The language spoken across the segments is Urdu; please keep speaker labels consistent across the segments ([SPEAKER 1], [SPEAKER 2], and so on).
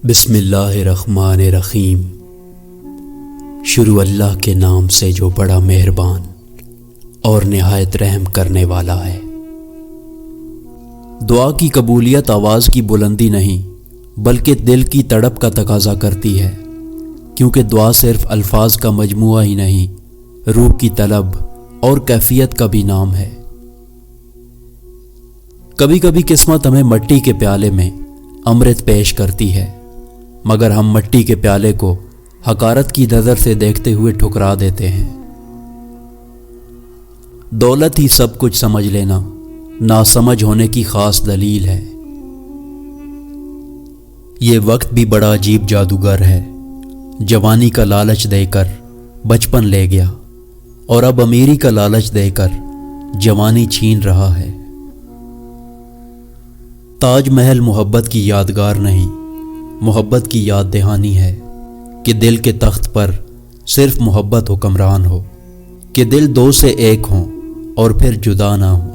[SPEAKER 1] بسم اللہ الرحمن الرحیم۔ شروع اللہ کے نام سے جو بڑا مہربان اور نہایت رحم کرنے والا ہے۔ دعا کی قبولیت آواز کی بلندی نہیں بلکہ دل کی تڑپ کا تقاضا کرتی ہے، کیونکہ دعا صرف الفاظ کا مجموعہ ہی نہیں، روح کی طلب اور کیفیت کا بھی نام ہے۔ کبھی کبھی قسمت ہمیں مٹی کے پیالے میں امرت پیش کرتی ہے، مگر ہم مٹی کے پیالے کو حقارت کی نظر سے دیکھتے ہوئے ٹھکرا دیتے ہیں۔ دولت ہی سب کچھ سمجھ لینا ناسمجھ ہونے کی خاص دلیل ہے۔ یہ وقت بھی بڑا عجیب جادوگر ہے، جوانی کا لالچ دے کر بچپن لے گیا اور اب امیری کا لالچ دے کر جوانی چھین رہا ہے۔ تاج محل محبت کی یادگار نہیں، محبت کی یاد دہانی ہے کہ دل کے تخت پر صرف محبت حکمران ہو، کہ دل دو سے ایک ہوں اور پھر جدا نہ ہوں۔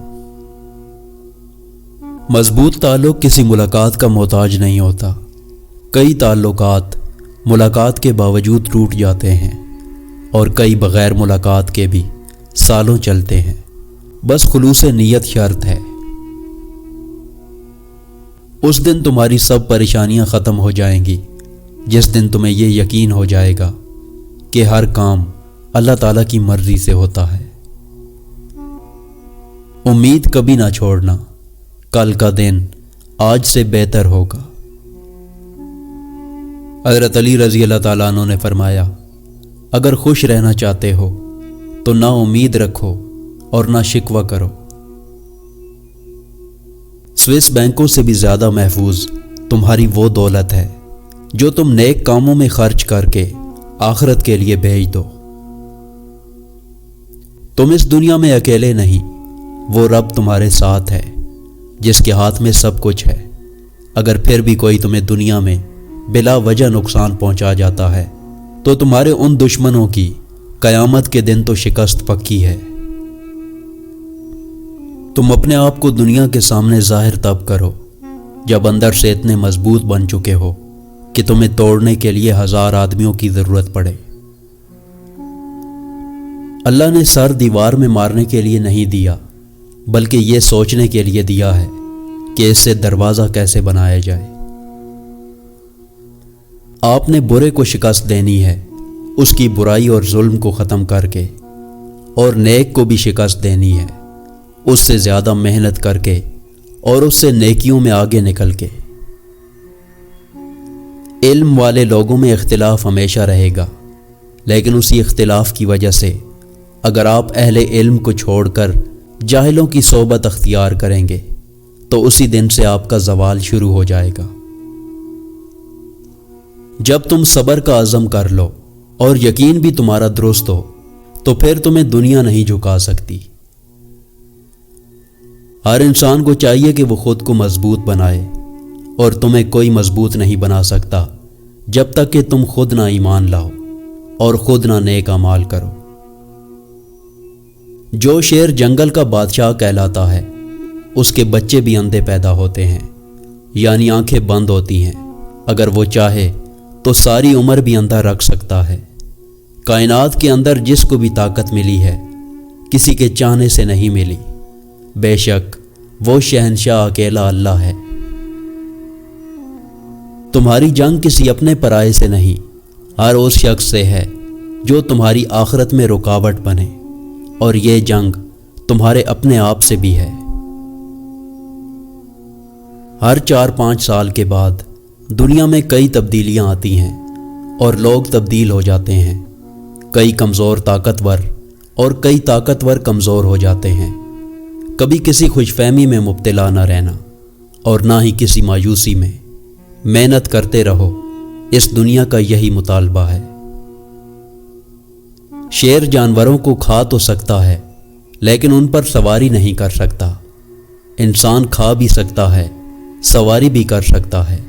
[SPEAKER 1] مضبوط تعلق کسی ملاقات کا محتاج نہیں ہوتا، کئی تعلقات ملاقات کے باوجود ٹوٹ جاتے ہیں اور کئی بغیر ملاقات کے بھی سالوں چلتے ہیں، بس خلوص نیت شرط ہے۔ اس دن تمہاری سب پریشانیاں ختم ہو جائیں گی جس دن تمہیں یہ یقین ہو جائے گا کہ ہر کام اللہ تعالیٰ کی مرضی سے ہوتا ہے۔ امید کبھی نہ چھوڑنا، کل کا دن آج سے بہتر ہوگا۔ حضرت علی رضی اللہ تعالیٰ عنہ نے فرمایا، اگر خوش رہنا چاہتے ہو تو نہ امید رکھو اور نہ شکوہ کرو۔ سوئس بینکوں سے بھی زیادہ محفوظ تمہاری وہ دولت ہے جو تم نیک کاموں میں خرچ کر کے آخرت کے لیے بھیج دو۔ تم اس دنیا میں اکیلے نہیں، وہ رب تمہارے ساتھ ہے جس کے ہاتھ میں سب کچھ ہے۔ اگر پھر بھی کوئی تمہیں دنیا میں بلا وجہ نقصان پہنچا جاتا ہے تو تمہارے ان دشمنوں کی قیامت کے دن تو شکست پکی ہے۔ تم اپنے آپ کو دنیا کے سامنے ظاہر تب کرو جب اندر سے اتنے مضبوط بن چکے ہو کہ تمہیں توڑنے کے لیے 1000 آدمیوں کی ضرورت پڑے۔ اللہ نے سر دیوار میں مارنے کے لیے نہیں دیا بلکہ یہ سوچنے کے لیے دیا ہے کہ اس سے دروازہ کیسے بنایا جائے۔ آپ نے برے کو شکست دینی ہے اس کی برائی اور ظلم کو ختم کر کے، اور نیک کو بھی شکست دینی ہے اس سے زیادہ محنت کر کے اور اس سے نیکیوں میں آگے نکل کے۔ علم والے لوگوں میں اختلاف ہمیشہ رہے گا، لیکن اسی اختلاف کی وجہ سے اگر آپ اہل علم کو چھوڑ کر جاہلوں کی صحبت اختیار کریں گے تو اسی دن سے آپ کا زوال شروع ہو جائے گا۔ جب تم صبر کا عزم کر لو اور یقین بھی تمہارا درست ہو تو پھر تمہیں دنیا نہیں جھکا سکتی۔ ہر انسان کو چاہیے کہ وہ خود کو مضبوط بنائے، اور تمہیں کوئی مضبوط نہیں بنا سکتا جب تک کہ تم خود نہ ایمان لاؤ اور خود نہ نیک اعمال کرو۔ جو شیر جنگل کا بادشاہ کہلاتا ہے اس کے بچے بھی اندھے پیدا ہوتے ہیں، یعنی آنکھیں بند ہوتی ہیں۔ اگر وہ چاہے تو ساری عمر بھی اندھا رکھ سکتا ہے۔ کائنات کے اندر جس کو بھی طاقت ملی ہے کسی کے چاہنے سے نہیں ملی، بے شک وہ شہنشاہ اکیلا اللہ ہے۔ تمہاری جنگ کسی اپنے پرائے سے نہیں، ہر اس شخص سے ہے جو تمہاری آخرت میں رکاوٹ بنے، اور یہ جنگ تمہارے اپنے آپ سے بھی ہے۔ ہر 4-5 سال کے بعد دنیا میں کئی تبدیلیاں آتی ہیں اور لوگ تبدیل ہو جاتے ہیں، کئی کمزور طاقتور اور کئی طاقتور کمزور ہو جاتے ہیں۔ کبھی کسی خوش فہمی میں مبتلا نہ رہنا اور نہ ہی کسی مایوسی میں، محنت کرتے رہو، اس دنیا کا یہی مطالبہ ہے۔ شیر جانوروں کو کھا تو سکتا ہے لیکن ان پر سواری نہیں کر سکتا۔ انسان کھا بھی سکتا ہے، سواری بھی کر سکتا ہے،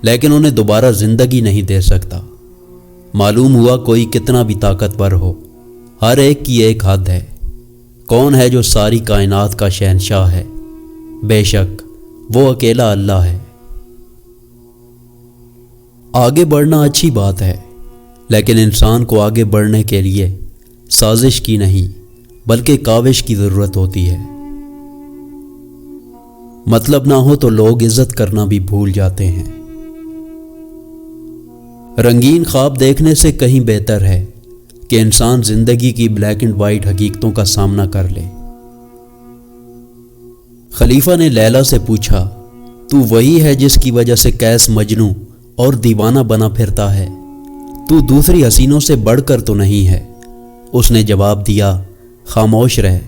[SPEAKER 1] لیکن انہیں دوبارہ زندگی نہیں دے سکتا۔ معلوم ہوا کوئی کتنا بھی طاقتور ہو، ہر ایک کی ایک حد ہے۔ کون ہے جو ساری کائنات کا شہنشاہ ہے؟ بے شک وہ اکیلا اللہ ہے۔ آگے بڑھنا اچھی بات ہے، لیکن انسان کو آگے بڑھنے کے لیے سازش کی نہیں بلکہ کاوش کی ضرورت ہوتی ہے۔ مطلب نہ ہو تو لوگ عزت کرنا بھی بھول جاتے ہیں۔ رنگین خواب دیکھنے سے کہیں بہتر ہے کہ انسان زندگی کی بلیک اینڈ وائٹ حقیقتوں کا سامنا کر لے۔ خلیفہ نے لیلا سے پوچھا، تو وہی ہے جس کی وجہ سے قیس مجنوں اور دیوانہ بنا پھرتا ہے؟ تو دوسری حسینوں سے بڑھ کر تو نہیں ہے؟ اس نے جواب دیا، خاموش رہ،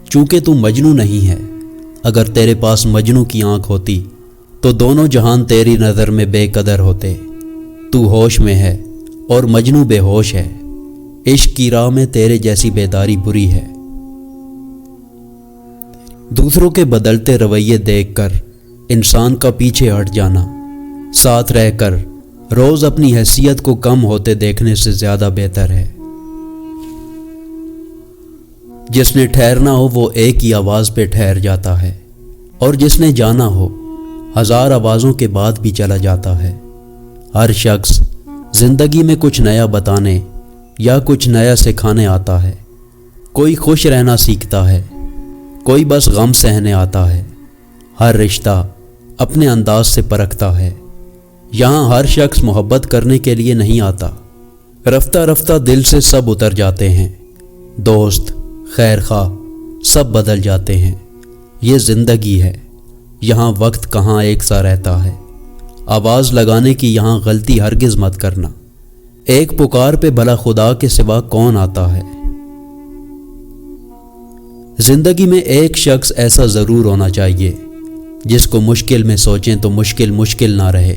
[SPEAKER 1] چونکہ تو مجنوں نہیں ہے۔ اگر تیرے پاس مجنوں کی آنکھ ہوتی تو دونوں جہان تیری نظر میں بے قدر ہوتے۔ تو ہوش میں ہے اور مجنوں بے ہوش ہے۔ عشق کی راہ میں تیرے جیسی بیداری بری ہے۔ دوسروں کے بدلتے رویے دیکھ کر انسان کا پیچھے ہٹ جانا، ساتھ رہ کر روز اپنی حیثیت کو کم ہوتے دیکھنے سے زیادہ بہتر ہے۔ جس نے ٹھہرنا ہو وہ ایک ہی آواز پہ ٹھہر جاتا ہے، اور جس نے جانا ہو 1000 آوازوں کے بعد بھی چلا جاتا ہے۔ ہر شخص زندگی میں کچھ نیا بتانے یا کچھ نیا سکھانے آتا ہے۔ کوئی خوش رہنا سیکھتا ہے، کوئی بس غم سہنے آتا ہے۔ ہر رشتہ اپنے انداز سے پرکھتا ہے۔ یہاں ہر شخص محبت کرنے کے لیے نہیں آتا۔ رفتہ رفتہ دل سے سب اتر جاتے ہیں، دوست، خیر خواہ سب بدل جاتے ہیں۔ یہ زندگی ہے، یہاں وقت کہاں ایک سا رہتا ہے۔ آواز لگانے کی یہاں غلطی ہرگز مت کرنا۔ ایک پکار پہ بھلا خدا کے سوا کون آتا ہے؟ زندگی میں ایک شخص ایسا ضرور ہونا چاہیے جس کو مشکل میں سوچیں تو مشکل نہ رہے،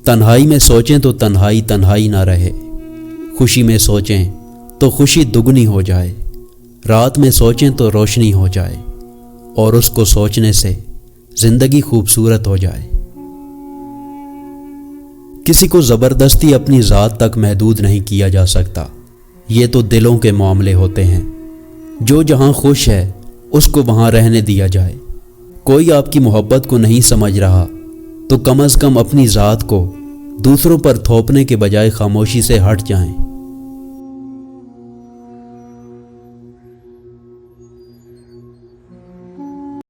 [SPEAKER 1] تنہائی میں سوچیں تو تنہائی نہ رہے، خوشی میں سوچیں تو خوشی دگنی ہو جائے، رات میں سوچیں تو روشنی ہو جائے، اور اس کو سوچنے سے زندگی خوبصورت ہو جائے۔ کسی کو زبردستی اپنی ذات تک محدود نہیں کیا جا سکتا۔ یہ تو دلوں کے معاملے ہوتے ہیں۔ جو جہاں خوش ہے اس کو وہاں رہنے دیا جائے۔ کوئی آپ کی محبت کو نہیں سمجھ رہا تو کم از کم اپنی ذات کو دوسروں پر تھوپنے کے بجائے خاموشی سے ہٹ جائیں۔